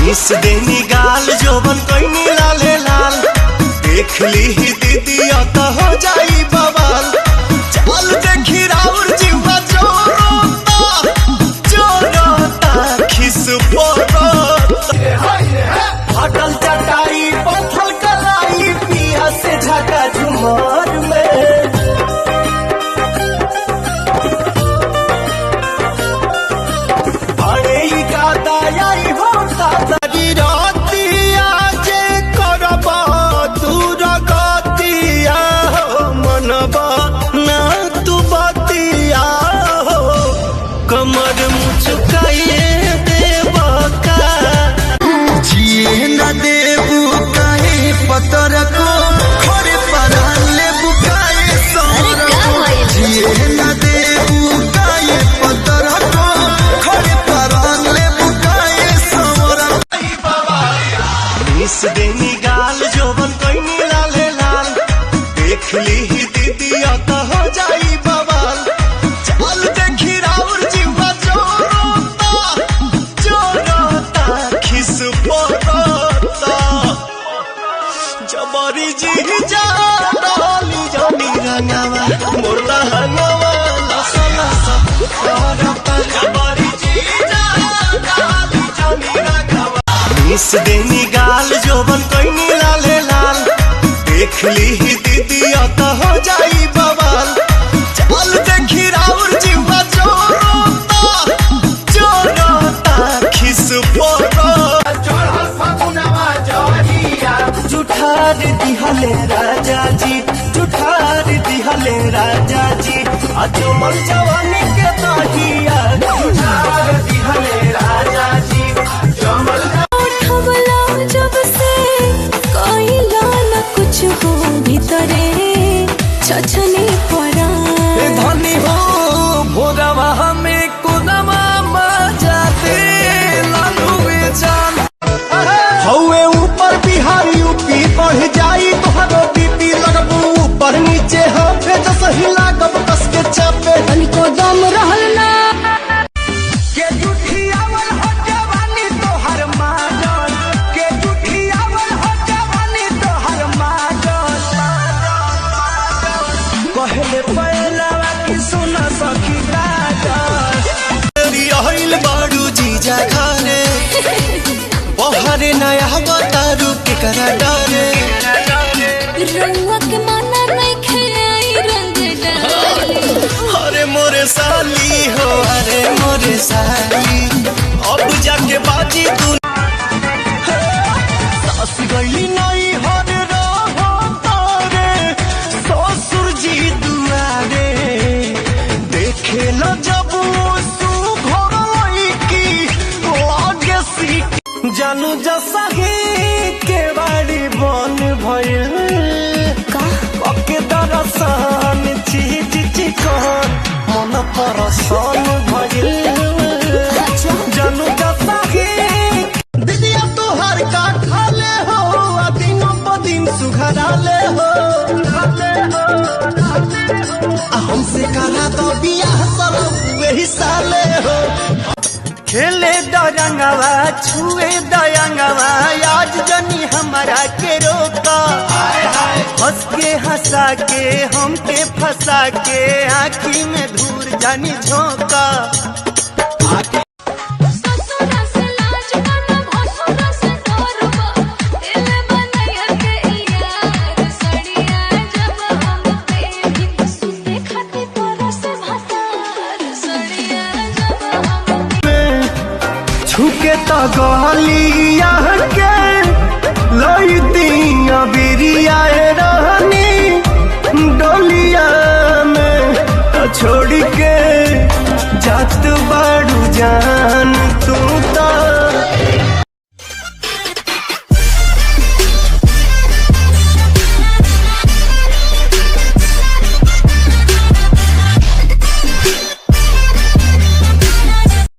Miss देनी गाल जोबन कोई लाले लाल देख ली ही दीदी तो हो जाई बवाल। चल देखी राउर जीवा जोरोता खिस पोरोता हटल चटाई पत्थल कलाई पिया से झका झुमर में बड़े ही गाता आई होता रातिया जे करबा दूर गतिया मनबा ना तू बतिया हो कमर मुचुकाइए देवा का जिए न देबू काहे पतर को खरे परान ले बुकाए सर को जिए न देबू काहे पतर को खरे परान ले बुकाए सर मिस देनी गाल जोबन कोई लाले लाल देख ली ही दीदी तो हो जाई बवाल। चल देखी राउर जीवा जोरोता खिस पोरोता जबरी जी जा डाली जानी रंगावा मोरला हंगावा लसा लसा करता जबरी जी जा डाली जानी रंगावा। मिस देनी गाल जोबन कोई लाले लाल देख ली ही दीदी तो हो जाई बवाल। चल देखी राउर जीवा जोरोता खिस पोरोता जुठार दिहले राजा जी जुठार दिहले राजा जी अजो मन जवानी के दाहिया जुठार दिहले राजा जी जमल जब से कोई लाना कुछ हो भीतरे छछनी पड़ा धनी हो भोरवा हमें कुनवा मजाते लालूए जान हौवे ऊपर बिहार यूपी बढ़ जाई तोहरो बीपी लगबू ऊपर नीचे हाथे जस हिला गब कस के चापे तनिको दम रहल ना के जुठियावल हो जवानी तोहर माजन के जुठियावल हो जवानी तोहर माजन कहले पहलवा की सुना सखी गाजन तेरी आइल बाड़ू जीजा खाने बहरे नया बतारू के करा डारे रंगवा के माना नहीं खेई रंग डाली अरे मोरे साली हो अरे मोरे साली अब जाके बाजी तू सास गई नहीं हर रहो तारे ससुर जी दुआरे देखे ल जब सु घर की लागे सीट जानू जसा ही के बाड़ी बन भइल के दरसान चीज चिकन मन परसान भइल जानू जसा ही दीदिया तोहर का खाले हो आ दिनों प दिन सुघराले हो हमसे करा तो बियाह सब वही साले हो खेले दरंगवा छुए दयंगवा आज जनी हमारा के रोका हंस के हंसा के हमके फंसा के आँखी में धूर जानी झोंका ससुरा से लाज करना भसुरा से डरबा दिल बनैया के यार सड़िया जब हम पे सुते खाती तोरा से भसार सड़िया जब हम छुके तो गलिया के लई दिया बिरिया रहन